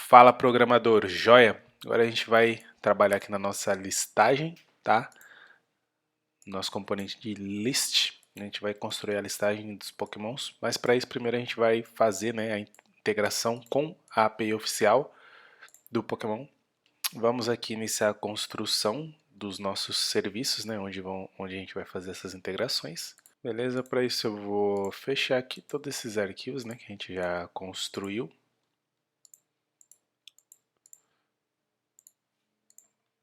Fala programador, joia? Agora a gente vai trabalhar aqui na nossa listagem, tá? Nosso componente de list, a gente vai construir a listagem dos Pokémons, mas para isso primeiro a gente vai fazer, né, a integração com a API oficial do Pokémon. Vamos aqui iniciar a construção dos nossos serviços, né, onde a gente vai fazer essas integrações. Beleza? Para isso eu vou fechar aqui todos esses arquivos, né, que a gente já construiu.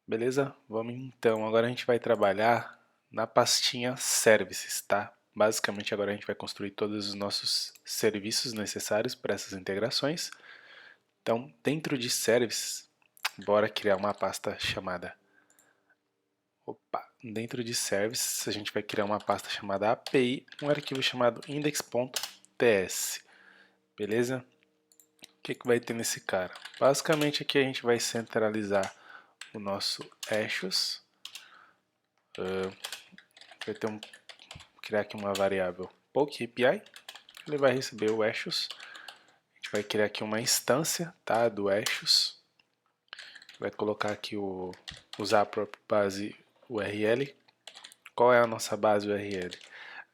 Beleza? Vamos então. Agora a gente vai trabalhar na pastinha Services, tá? Basicamente agora a gente vai construir todos os nossos serviços necessários para essas integrações. Então, dentro de Services, bora criar uma pasta chamada... Dentro de Services a gente vai criar uma pasta chamada API, um arquivo chamado index.ts. Beleza? O que vai ter nesse cara? Basicamente aqui a gente vai centralizar o nosso Ashes. Vai criar aqui uma variável PokeAPI, ele vai receber o Ashes. A gente vai criar aqui uma instância, tá, do Ashes. Vai colocar aqui usar a própria base URL. Qual é a nossa base URL?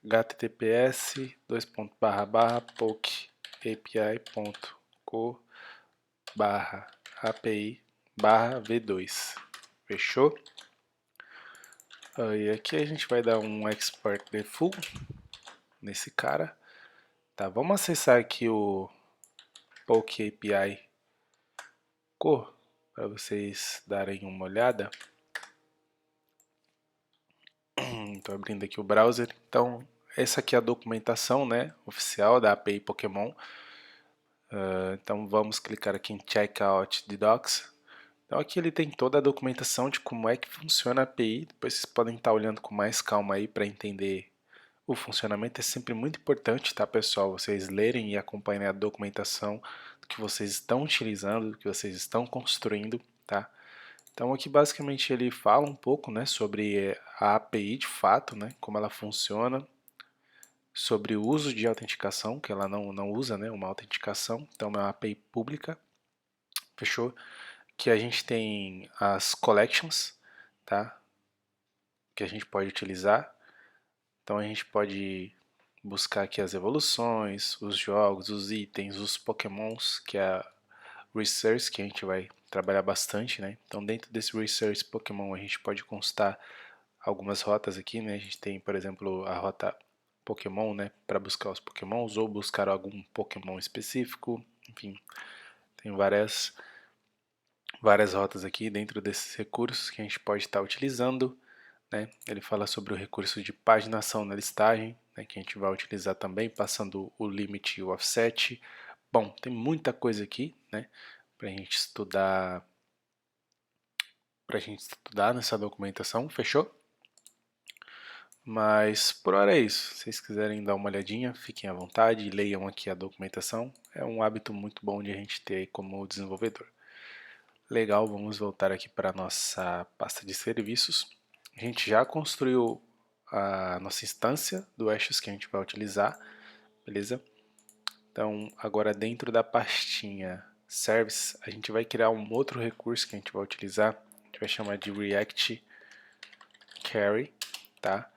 https://pokeapi.co/api/v2. Fechou? E aqui a gente vai dar um export default nesse cara. Tá, vamos acessar aqui o PokeAPI Core para vocês darem uma olhada. Estou abrindo aqui o browser. Então, essa aqui é a documentação, né, oficial da API Pokémon. Então, vamos clicar aqui em Checkout the Docs. Então, aqui ele tem toda a documentação de como é que funciona a API. Depois vocês podem estar olhando com mais calma aí para entender o funcionamento. É sempre muito importante, tá, pessoal? Vocês lerem e acompanhar a documentação do que vocês estão utilizando, do que vocês estão construindo, tá? Então aqui basicamente ele fala um pouco, né, sobre a API de fato, né, como ela funciona, sobre o uso de autenticação, que ela não usa, né, uma autenticação, então é uma API pública, fechou? Que a gente tem as collections, tá, que a gente pode utilizar. Então a gente pode buscar aqui as evoluções, os jogos, os itens, os pokémons, que é a research, que a gente vai trabalhar bastante, né? Então dentro desse research Pokémon a gente pode constar algumas rotas aqui, né? A gente tem, por exemplo, a rota Pokémon, né, para buscar os Pokémons ou buscar algum Pokémon específico, enfim, tem várias rotas aqui dentro desses recursos que a gente pode estar utilizando, né? Ele fala sobre o recurso de paginação na listagem, né, que a gente vai utilizar também, passando o limit e o offset. Bom, tem muita coisa aqui, né, para a gente estudar nessa documentação, fechou? Mas por hora é isso. Se vocês quiserem dar uma olhadinha, fiquem à vontade, leiam aqui a documentação. É um hábito muito bom de a gente ter como desenvolvedor. Legal, vamos voltar aqui para a nossa pasta de serviços. A gente já construiu a nossa instância do Ashes que a gente vai utilizar, beleza? Então, agora dentro da pastinha Service, a gente vai criar um outro recurso que a gente vai utilizar. A gente vai chamar de React Carry, tá?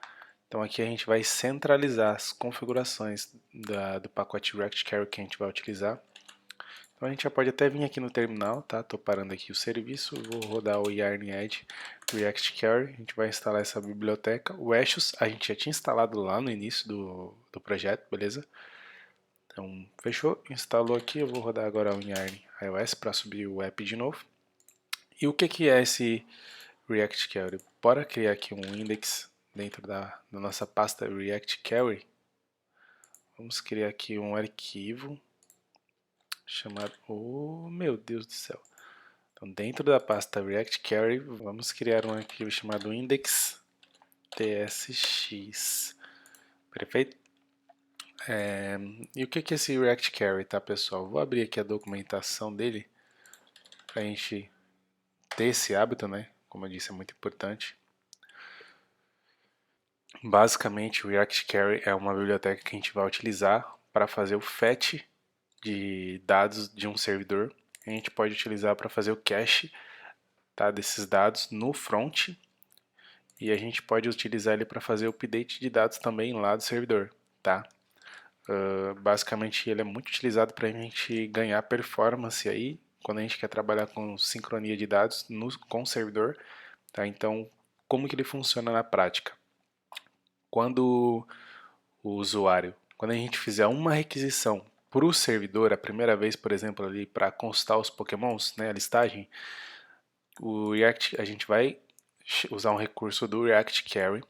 Então aqui a gente vai centralizar as configurações do pacote React Carry que a gente vai utilizar. Então a gente já pode até vir aqui no terminal, tá? Tô parando aqui o serviço, vou rodar o yarn add React Carry, a gente vai instalar essa biblioteca. O Ashes a gente já tinha instalado lá no início do projeto, beleza? Então fechou, instalou aqui, eu vou rodar agora o yarn iOS para subir o app de novo. E o que é esse React Carry? Bora criar aqui um index dentro da nossa pasta React Carry. Vamos criar aqui um arquivo chamado... Oh, meu Deus do céu! Então, dentro da pasta React Carry, vamos criar um arquivo chamado index.tsx. Perfeito? E o que é esse React Carry, tá, pessoal? Vou abrir aqui a documentação dele para a gente ter esse hábito, né? Como eu disse, é muito importante. Basicamente, o React Carry é uma biblioteca que a gente vai utilizar para fazer o fetch de dados de um servidor. a gente pode utilizar para fazer o cache, tá, desses dados no front, e a gente pode utilizar ele para fazer o update de dados também lá do servidor, tá? Basicamente ele é muito utilizado para a gente ganhar performance aí, quando a gente quer trabalhar com sincronia de dados com o servidor, tá? Então, como que ele funciona na prática? Quando quando a gente fizer uma requisição para o servidor, a primeira vez, por exemplo, ali para constar os pokémons, né, a listagem, o React, a gente vai usar um recurso do React Query.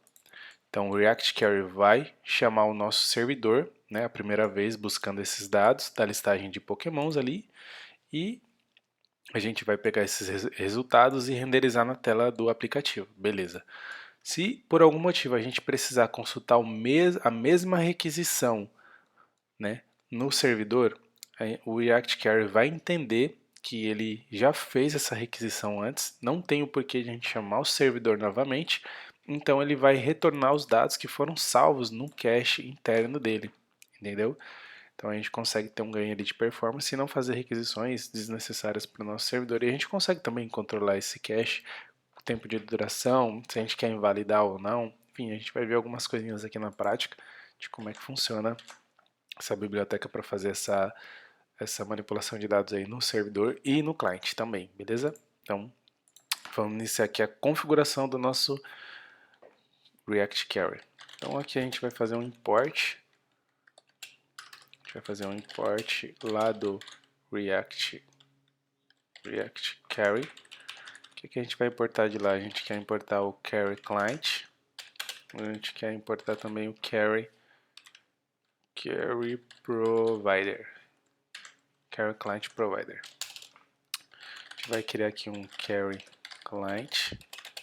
Então, o React Query vai chamar o nosso servidor, né, a primeira vez buscando esses dados da listagem de pokémons ali, e a gente vai pegar esses resultados e renderizar na tela do aplicativo, beleza. Se por algum motivo a gente precisar consultar a mesma requisição, né, no servidor, o React Query vai entender que ele já fez essa requisição antes, não tem o porquê de a gente chamar o servidor novamente, então ele vai retornar os dados que foram salvos no cache interno dele, entendeu? Então a gente consegue ter um ganho ali de performance e não fazer requisições desnecessárias para o nosso servidor. E a gente consegue também controlar esse cache, o tempo de duração, se a gente quer invalidar ou não. Enfim, a gente vai ver algumas coisinhas aqui na prática de como é que funciona essa biblioteca para fazer essa manipulação de dados aí no servidor e no cliente também, beleza? Então, vamos iniciar aqui a configuração do nosso React Query. Então aqui a gente vai fazer um import. A gente vai fazer um import lá do React Query. O que a gente vai importar de lá? A gente quer importar o Query Client. A gente quer importar também o Query Provider. Query Client Provider. A gente vai criar aqui um Query Client,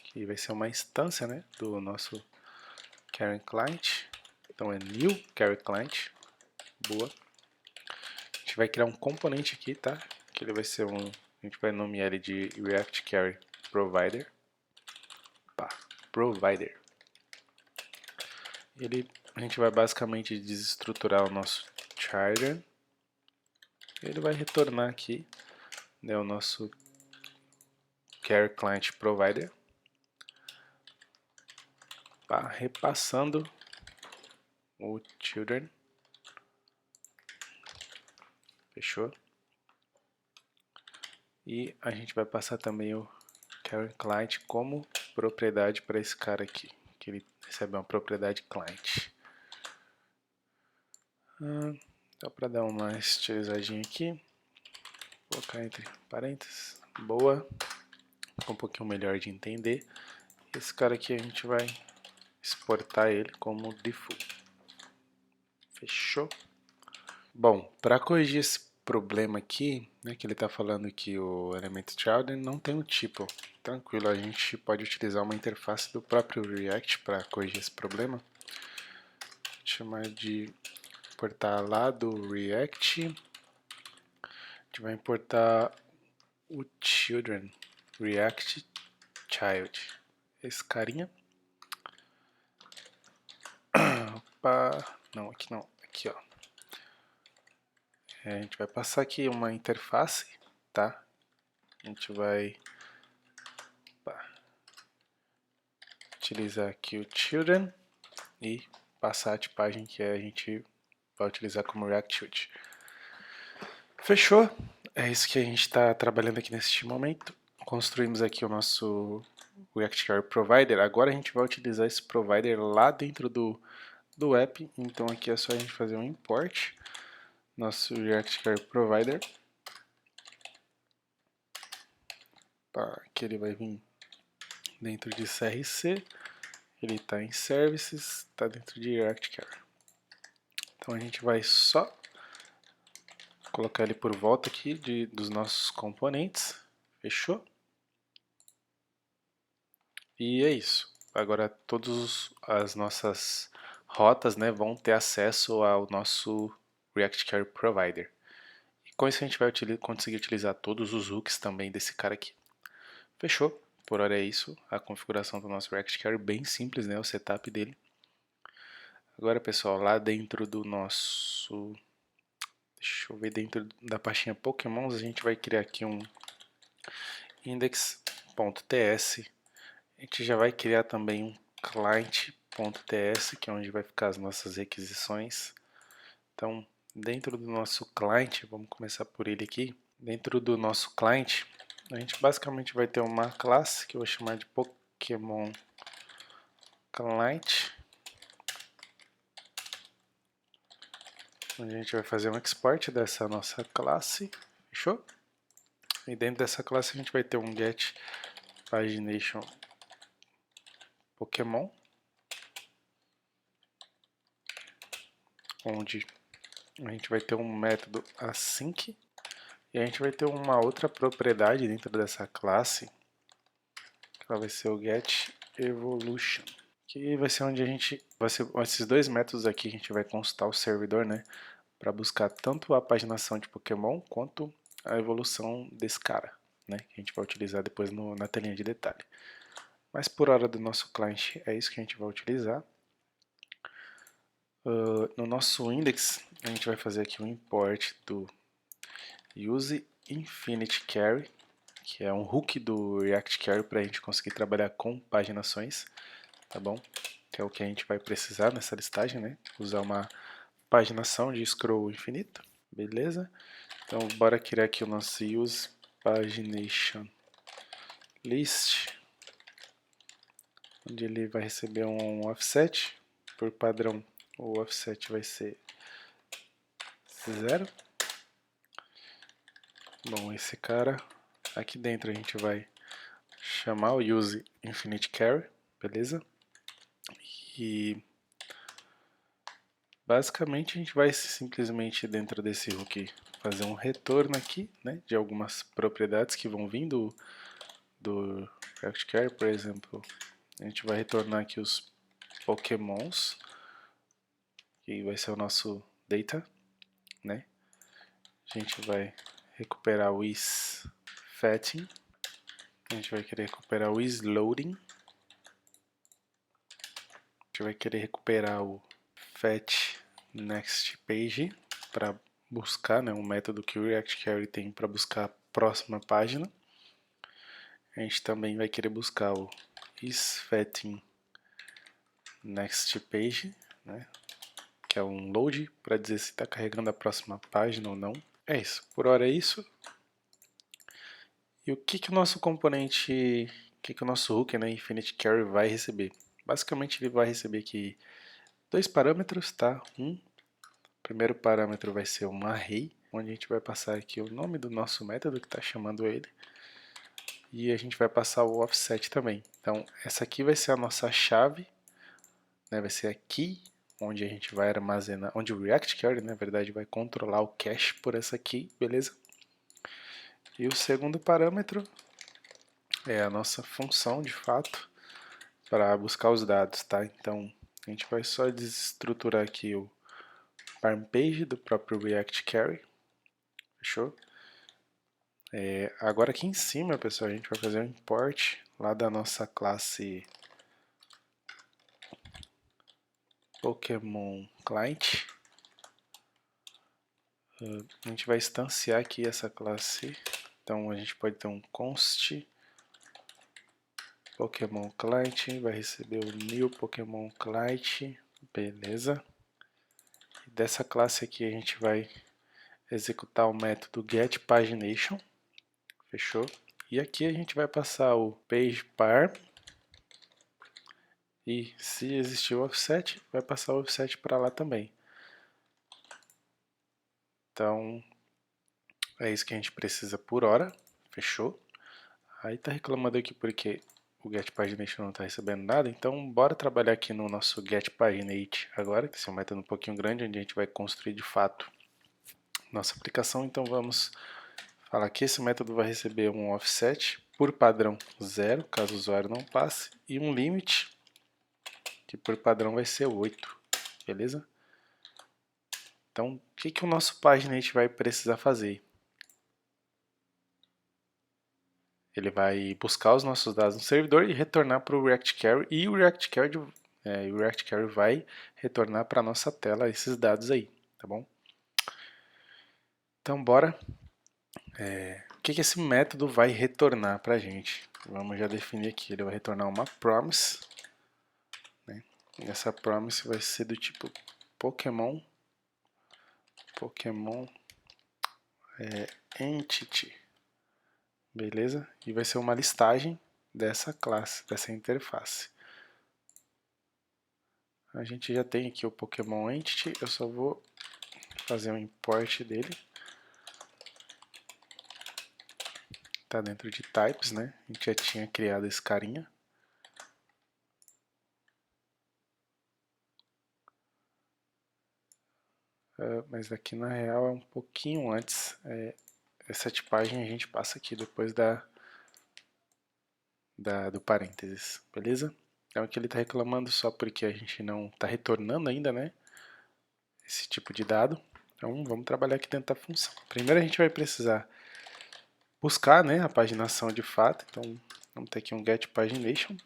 que vai ser uma instância, né, do nosso Query Client. Então é New Query Client. Boa. A gente vai criar um componente aqui, tá? Que ele vai ser a gente vai nomear ele de React Query Provider. Provider. A gente vai basicamente desestruturar o nosso charter. Ele vai retornar aqui, né, o nosso Query Client Provider, repassando o children. Fechou? E a gente vai passar também o Query Client como propriedade para esse cara aqui, que ele recebe uma propriedade client. Dá para dar uma estilizadinha aqui, colocar entre parênteses, boa, fica um pouquinho melhor de entender. Esse cara aqui a gente vai exportar ele como default. Fechou? Bom, para corrigir esse problema aqui, né, que ele está falando que o elemento child não tem um tipo. Tranquilo, a gente pode utilizar uma interface do próprio React para corrigir esse problema. Vou chamar de importar lá do React. A gente vai importar o children, React Child. Esse carinha. Opa, não, aqui não, aqui ó. A gente vai passar aqui uma interface, tá? A gente vai utilizar aqui o children e passar a tipagem que a gente vai utilizar como React Children. Fechou? É isso que a gente está trabalhando aqui neste momento. Construímos aqui o nosso React Query Provider. Agora a gente vai utilizar esse provider lá dentro do app. Então aqui é só a gente fazer um import. Nosso React Query Provider. Aqui ele vai vir dentro de CRC. Ele está em Services, está dentro de React Query. Então a gente vai só colocar ele por volta aqui dos nossos componentes. Fechou? E é isso. Agora todas as nossas rotas, né, vão ter acesso ao nosso React Query Provider. E com isso a gente vai conseguir utilizar todos os hooks também desse cara aqui. Fechou? Por hora é isso. A configuração do nosso React Query bem simples, né, o setup dele. Agora, pessoal, lá dentro do nosso... Deixa eu ver, dentro da pastinha Pokémons a gente vai criar aqui um index.ts. A gente já vai criar também um client.ts, que é onde vai ficar as nossas requisições. Então, dentro do nosso client, vamos começar por ele aqui. Dentro do nosso client, a gente basicamente vai ter uma classe que eu vou chamar de Pokémon Client, onde a gente vai fazer um export dessa nossa classe, fechou? E dentro dessa classe a gente vai ter um get pagination Pokémon, onde a gente vai ter um método async e a gente vai ter uma outra propriedade dentro dessa classe, que vai ser o get evolution, que vai ser onde a gente vai ser esses dois métodos aqui, a gente vai consultar o servidor, né, para buscar tanto a paginação de Pokémon quanto a evolução desse cara, né, que a gente vai utilizar depois na telinha de detalhe. Mas por hora do nosso cliente é isso que a gente vai utilizar. No nosso index, a gente vai fazer aqui um import do useInfinityCarry, que é um hook do ReactQuery para a gente conseguir trabalhar com paginações, tá bom? Que é o que a gente vai precisar nessa listagem, né? Usar uma paginação de scroll infinito, beleza? Então, bora criar aqui o nosso usePagination list, onde ele vai receber um offset. Por padrão, o offset vai ser 0. Bom, esse cara, aqui dentro a gente vai chamar o useInfinityCarry, beleza? E basicamente a gente vai simplesmente dentro desse hook fazer um retorno aqui, né, de algumas propriedades que vão vindo do ReactQuery, por exemplo. A gente vai retornar aqui os Pokémons, que vai ser o nosso data, né? A gente vai recuperar o isFetching, a gente vai querer recuperar o isLoading, a gente vai querer recuperar o fetchNextPage para buscar, né, um método que o ReactQuery tem para buscar a próxima página. A gente também vai querer buscar o isFetchingNextPage, né, que é um load para dizer se está carregando a próxima página ou não. É isso, por hora é isso. E o que o nosso componente, o nosso hook, né, InfinityCarry vai receber? Basicamente ele vai receber aqui dois parâmetros, tá? O primeiro parâmetro vai ser um array, onde a gente vai passar aqui o nome do nosso método que está chamando ele. E a gente vai passar o offset também. Então essa aqui vai ser a nossa chave, né, vai ser a key, onde a gente vai armazenar, onde o ReactQuery, na verdade, vai controlar o cache por essa key, beleza? E o segundo parâmetro é a nossa função, de fato, para buscar os dados, tá? Então, a gente vai só desestruturar aqui o parm page do próprio ReactQuery, fechou? Agora aqui em cima, pessoal, a gente vai fazer um import lá da nossa classe Pokémon Client. A gente vai instanciar aqui essa classe, então a gente pode ter um const Pokémon Client, vai receber o new Pokémon Client, beleza. E dessa classe aqui a gente vai executar o método getPagination, fechou? E aqui a gente vai passar o pageParm, e se existir o offset, vai passar o offset para lá também. Então, é isso que a gente precisa por hora, fechou? Aí tá reclamando aqui porque o getPagination não está recebendo nada, então bora trabalhar aqui no nosso getPaginate agora, que é um método um pouquinho grande, onde a gente vai construir de fato nossa aplicação. Então vamos falar que esse método vai receber um offset por padrão 0, caso o usuário não passe, e um limit, que por padrão vai ser 8, beleza? Então, o que o nosso paginate vai precisar fazer? Ele vai buscar os nossos dados no servidor e retornar para o ReactQuery, e o ReactQuery vai retornar para a nossa tela esses dados aí, tá bom? Então bora. O que esse método vai retornar para a gente? Vamos já definir aqui. Ele vai retornar uma promise, né? E essa promise vai ser do tipo Pokémon Entity, beleza? E vai ser uma listagem dessa classe, dessa interface. A gente já tem aqui o Pokémon Entity, eu só vou fazer um import dele. Tá dentro de types, né? A gente já tinha criado esse carinha. Mas aqui na real é um pouquinho antes. Essa tipagem a gente passa aqui depois do parênteses, beleza? Então aqui ele está reclamando só porque a gente não está retornando ainda, né? Esse tipo de dado. Então vamos trabalhar aqui dentro da função. Primeiro a gente vai precisar buscar, né, a paginação de fato. Então vamos ter aqui um getPagination.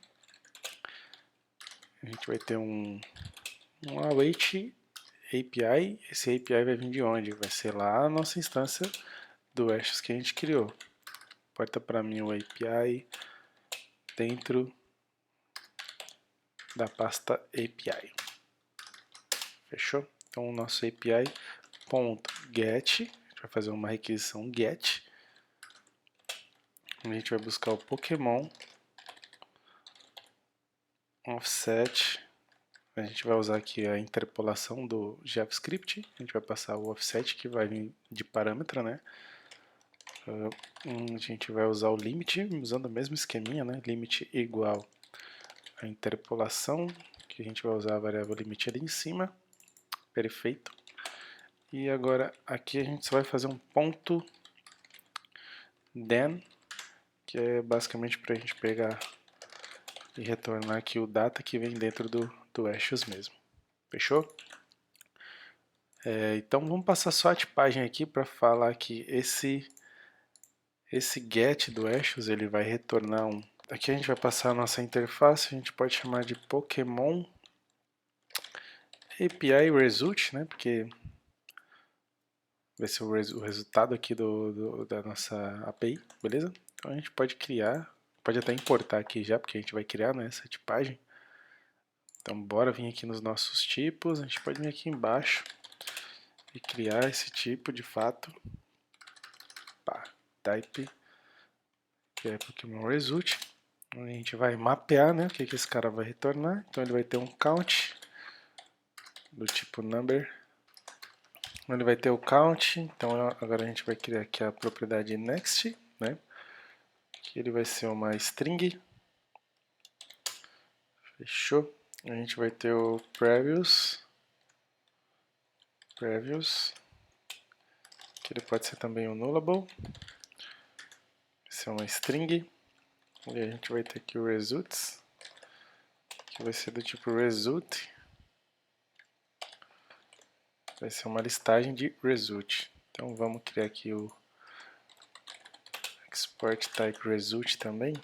A gente vai ter um await API. Esse API vai vir de onde? Vai ser lá a nossa instância do Ashes que a gente criou. Importa para mim o API dentro da pasta API. Fechou? Então o nosso API.get, a gente vai fazer uma requisição get. A gente vai buscar o Pokémon offset. A gente vai usar aqui a interpolação do JavaScript. A gente vai passar o offset que vai vir de parâmetro, né? A gente vai usar o limit, usando o mesmo esqueminha, né? Limit igual a interpolação, que a gente vai usar a variável limite ali em cima. Perfeito. E agora aqui a gente só vai fazer um ponto then, que é basicamente para a gente pegar e retornar aqui o data que vem dentro do Ashes mesmo. Fechou? Então vamos passar só a tipagem aqui para falar que esse get do Ashes ele vai retornar um. Aqui a gente vai passar a nossa interface, a gente pode chamar de Pokémon API Result, né? Porque vai ser o resultado aqui da nossa API, beleza? Então a gente pode criar, pode até importar aqui já, porque a gente vai criar, né, essa tipagem. Então bora vir aqui nos nossos tipos, a gente pode vir aqui embaixo e criar esse tipo de fato. Type, que é Pokémon Result. A gente vai mapear, né, o que esse cara vai retornar. Então ele vai ter um count do tipo number. Ele vai ter o count, então agora a gente vai criar aqui a propriedade next, né? Que ele vai ser uma string. Fechou? A gente vai ter o previous, que ele pode ser também um nullable. Vai ser uma string. E a gente vai ter aqui o results, que vai ser do tipo result. Vai ser uma listagem de result. Então vamos criar aqui o export type result também.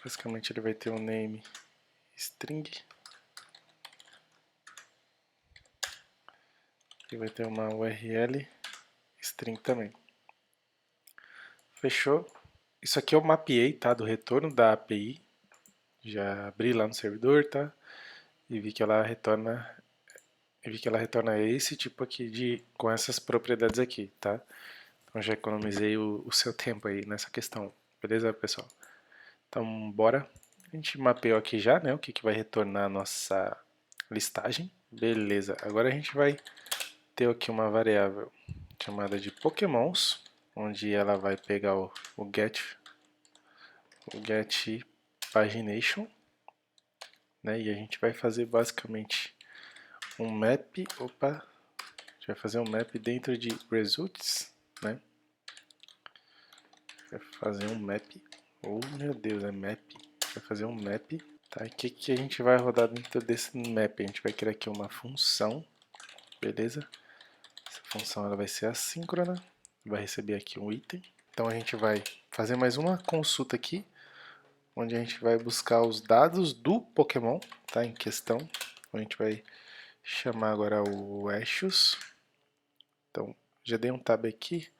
Basicamente ele vai ter um name string. E vai ter uma URL string também. Fechou? Isso aqui eu mapeei, tá? Do retorno da API. Já abri lá no servidor, tá? E vi que ela retorna esse tipo aqui com essas propriedades aqui, tá? Então já economizei o seu tempo aí nessa questão, beleza, pessoal? Então bora. A gente mapeou aqui já, né? O que vai retornar a nossa listagem. Beleza. Agora a gente vai ter aqui uma variável chamada de Pokémons, onde ela vai pegar o get pagination, né? E a gente vai fazer basicamente um map, a gente vai fazer um map dentro de results, né? Vai fazer um map, oh meu Deus, é map, vai fazer um map, tá? O que a gente vai rodar dentro desse map? A gente vai criar aqui uma função, beleza? Essa função ela vai ser assíncrona, vai receber aqui um item. Então a gente vai fazer mais uma consulta aqui, onde a gente vai buscar os dados do Pokémon, tá, em questão. A gente vai chamar agora o Ashes. Então Já dei um tab aqui,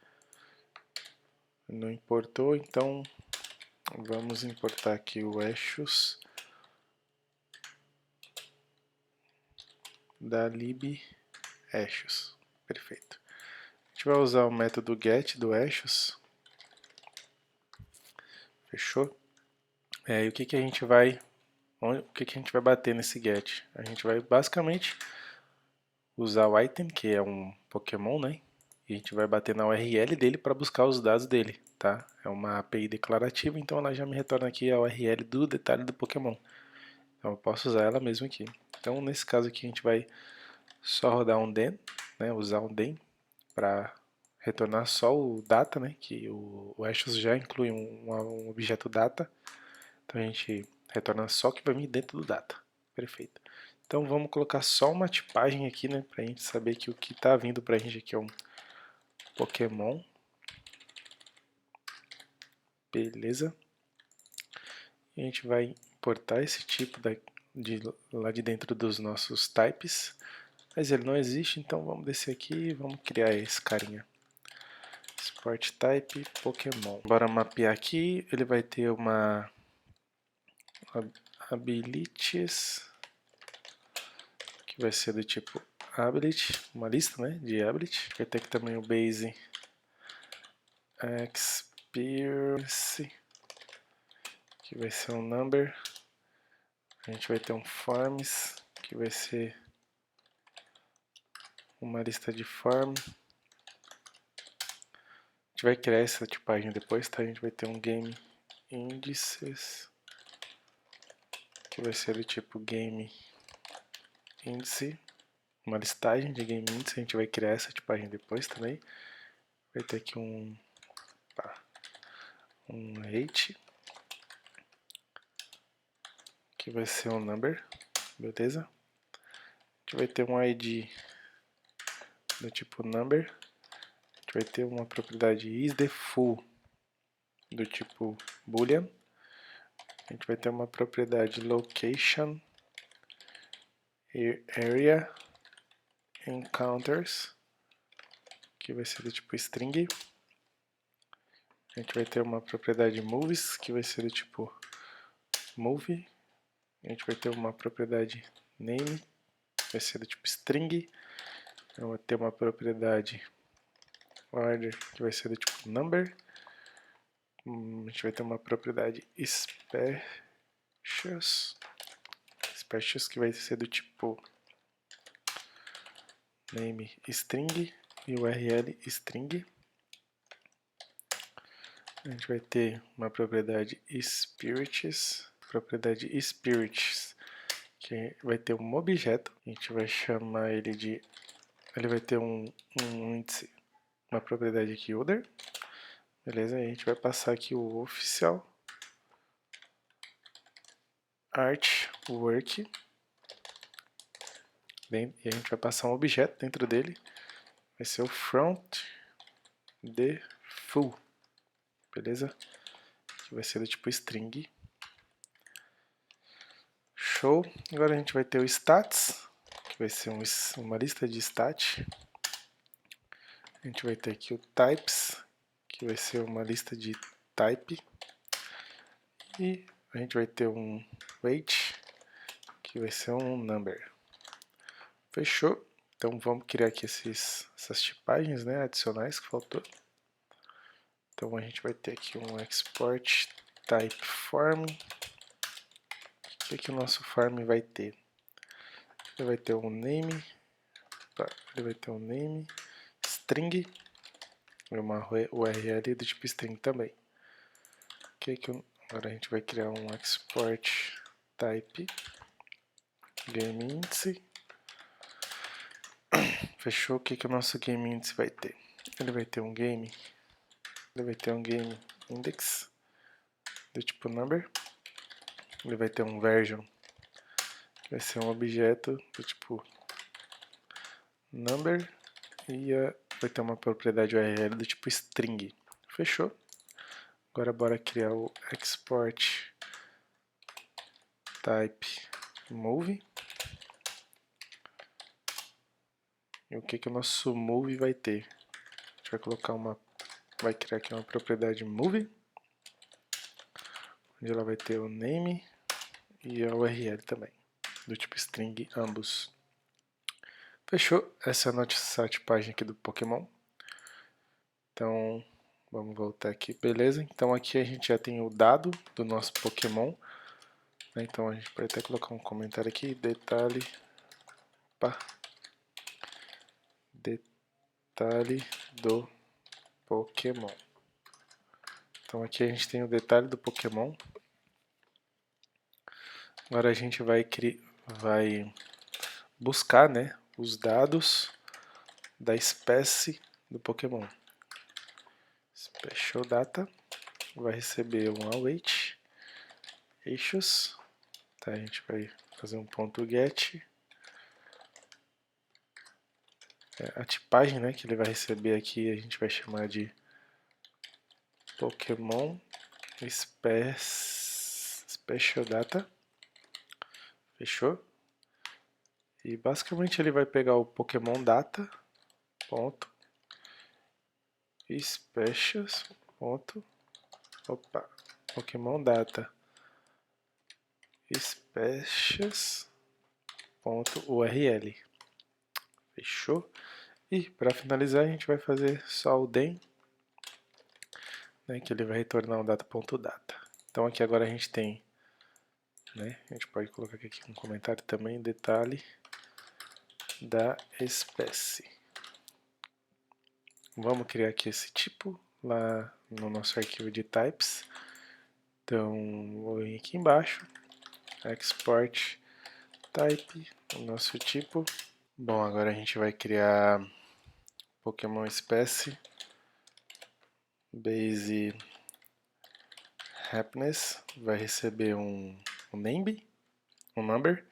não importou, então vamos importar aqui o eixos da lib eixos. Perfeito. A gente vai usar o método get do eixos. Fechou? E o que a gente vai bater nesse get? A gente vai basicamente usar o item, que é um Pokémon, né? E a gente vai bater na URL dele para buscar os dados dele, tá? É uma API declarativa, então ela já me retorna aqui a URL do detalhe do Pokémon. Então eu posso usar ela mesmo aqui. Então nesse caso aqui a gente vai só rodar um den, né? Usar um den para retornar só o data, né? Que o Eixos já inclui um objeto data. Então a gente retorna só o que vai vir dentro do data. Perfeito. Então vamos colocar só uma tipagem aqui, né? Para a gente saber que o que está vindo para a gente aqui é um Pokémon. Beleza. E a gente vai importar esse tipo lá de dentro dos nossos types. Mas ele não existe, então vamos descer aqui e vamos criar esse carinha. Export type Pokémon. Bora mapear aqui. Ele vai ter uma abilities, que vai ser do tipo ability, uma lista, né, de ability. Vai ter aqui também o base experience, que vai ser um number. A gente vai ter um forms, que vai ser uma lista de form. A gente vai criar essa tipagem depois, tá? A gente vai ter um game indices, que vai ser do tipo game índice, uma listagem de game índice. A gente vai criar essa tipagem depois também. Vai ter aqui um rate, que vai ser um number, beleza? A gente vai ter um id do tipo number. A gente vai ter uma propriedade isDefull do tipo boolean. A gente vai ter uma propriedade location area encounters, que vai ser do tipo string. A gente vai ter uma propriedade moves, que vai ser do tipo move. A gente vai ter uma propriedade name, que vai ser do tipo string. Eu vou ter uma propriedade order, que vai ser do tipo number. A gente vai ter uma propriedade specials, que vai ser do tipo name string e URL string. A gente vai ter uma propriedade spirits, que vai ter um objeto. A gente vai chamar ele de, ele vai ter um índice, uma propriedade aqui order, beleza? E a gente vai passar aqui o oficial artwork, e a gente vai passar um objeto dentro dele, vai ser o front defull, beleza? Que vai ser do tipo string. Show. Agora a gente vai ter o stats, que vai ser uma lista de stat. A gente vai ter aqui o types, que vai ser uma lista de type. E a gente vai ter um weight, que vai ser um number. Fechou? Então vamos criar aqui essas tipagens, né, adicionais que faltou. Então a gente vai ter aqui um export type form. O que o nosso form vai ter? Ele vai ter um name, string e uma URL do tipo string também. Agora a gente vai criar um export type game índice. Fechou? O que o nosso game índice vai ter? Ele vai ter um game index do tipo number. Ele vai ter um version, que vai ser um objeto do tipo number, e vai ter uma propriedade URL do tipo string. Fechou? Agora bora criar o export type move. E o que o nosso move vai ter? vai colocar vai criar aqui uma propriedade movie, onde ela vai ter o name e a URL também, do tipo string ambos. Fechou? Essa é a nossa tipagem aqui do Pokémon. Então, vamos voltar aqui, beleza? Então aqui a gente já tem o dado do nosso Pokémon. Então a gente pode até colocar um comentário aqui, detalhe do Pokémon. Então aqui a gente tem o detalhe do Pokémon. Agora a gente vai buscar, né, os dados da espécie do Pokémon. Special Data vai receber um await issues. Tá, a gente vai fazer um ponto get. A tipagem, né, que ele vai receber aqui a gente vai chamar de Pokémon Special Data. Fechou? E basicamente ele vai pegar o Pokémon Data ponto Specials ponto Pokémon Data Specials ponto URL. Fechou? E para finalizar a gente vai fazer só o den, né, que ele vai retornar o data.data. Então aqui agora a gente tem, né, a gente pode colocar aqui um comentário também, detalhe da espécie. Vamos criar aqui esse tipo lá no nosso arquivo de types. Então vou vir aqui embaixo, export type, o nosso tipo. Bom, agora a gente vai criar Pokémon espécie base happiness, vai receber um name, um number.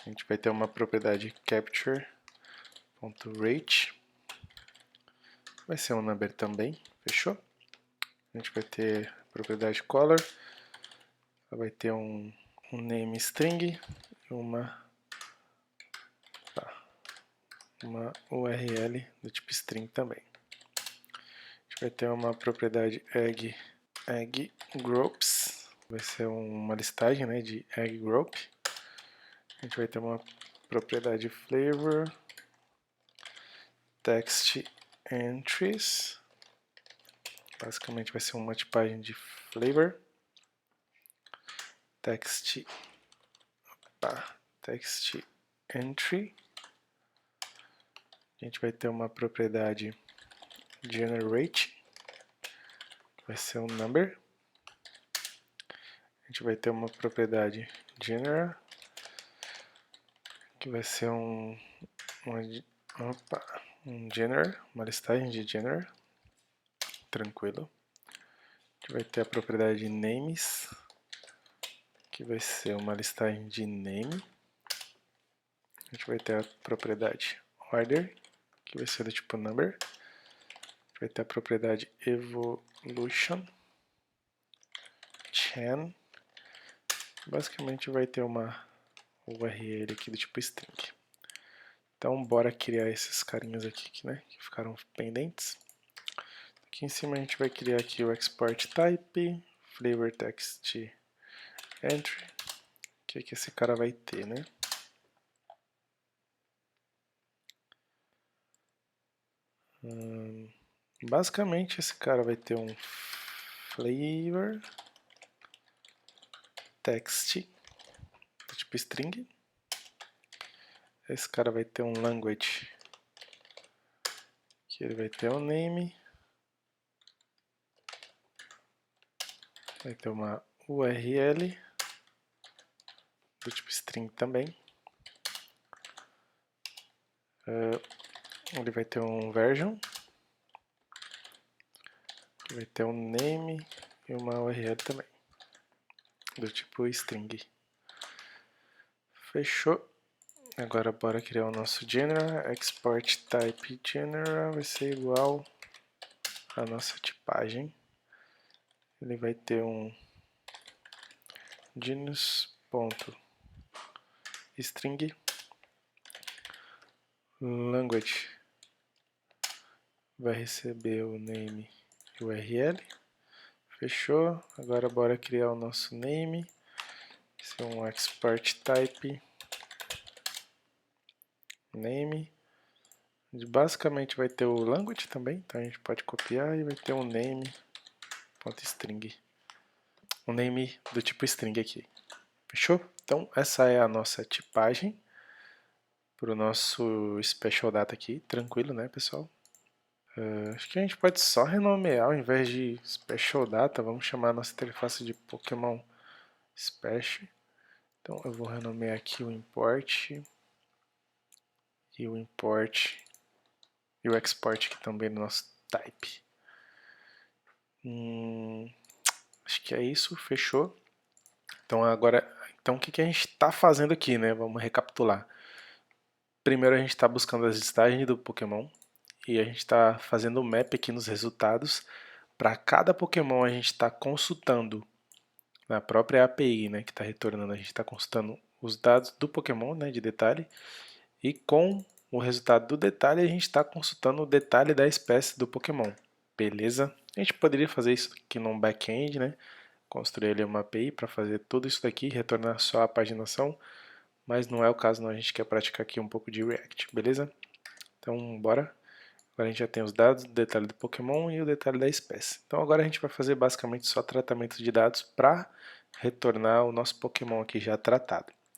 A gente vai ter uma propriedade capture.rate, vai ser um number também, fechou? A gente vai ter a propriedade color, vai ter um name string e uma URL do tipo string também. A gente vai ter uma propriedade egg groups, vai ser uma listagem, né, de egg group. A gente vai ter uma propriedade flavor text entries, basicamente vai ser uma tipagem de flavor text entry. A gente vai ter uma propriedade generate, que vai ser um number. A gente vai ter uma propriedade general, que vai ser um general, uma listagem de general, tranquilo. A gente vai ter a propriedade names, que vai ser uma listagem de name. A gente vai ter a propriedade order, que vai ser do tipo number. A gente vai ter a propriedade evolution, chain. Basicamente vai ter uma URL aqui do tipo string. Então bora criar esses carinhas aqui, né, que ficaram pendentes. Aqui em cima a gente vai criar aqui o export type, flavor text entry, que é que esse cara vai ter, né? Basicamente esse cara vai ter um flavor text do tipo string. Esse cara vai ter um language, que ele vai ter um name, vai ter uma URL do tipo string também. Ele vai ter um version, que vai ter um name e uma URL também, do tipo string. Fechou. Agora bora criar o nosso general, export type general vai ser igual a nossa tipagem. Ele vai ter um genus.string language vai receber o name e o URL. Fechou. Agora bora criar o nosso name. Esse é um export type name. Basicamente vai ter o language também, então a gente pode copiar e vai ter um name.string. Um name do tipo string aqui. Fechou? Então essa é a nossa tipagem para o nosso special data aqui. Tranquilo, né, pessoal? Acho que a gente pode só renomear ao invés de special data. Vamos chamar a nossa interface de Pokémon Special. Então eu vou renomear aqui o import e o import e o export aqui também no nosso type. Acho que é isso, fechou. Então agora, o que a gente está fazendo aqui, né? Vamos recapitular. Primeiro a gente está buscando as listagens do Pokémon e a gente está fazendo o map aqui nos resultados. Para cada Pokémon a gente está consultando na própria API, né, que está retornando, a gente está consultando os dados do Pokémon, né, de detalhe, e com o resultado do detalhe a gente está consultando o detalhe da espécie do Pokémon. Beleza? A gente poderia fazer isso aqui num back-end, né? Construir ali uma API para fazer tudo isso daqui, retornar só a paginação, mas não é o caso, não. A gente quer praticar aqui um pouco de React, beleza? Então, bora. Agora a gente já tem os dados, o detalhe do Pokémon e o detalhe da espécie. Então agora a gente vai fazer basicamente só tratamento de dados para retornar o nosso Pokémon aqui já tratado.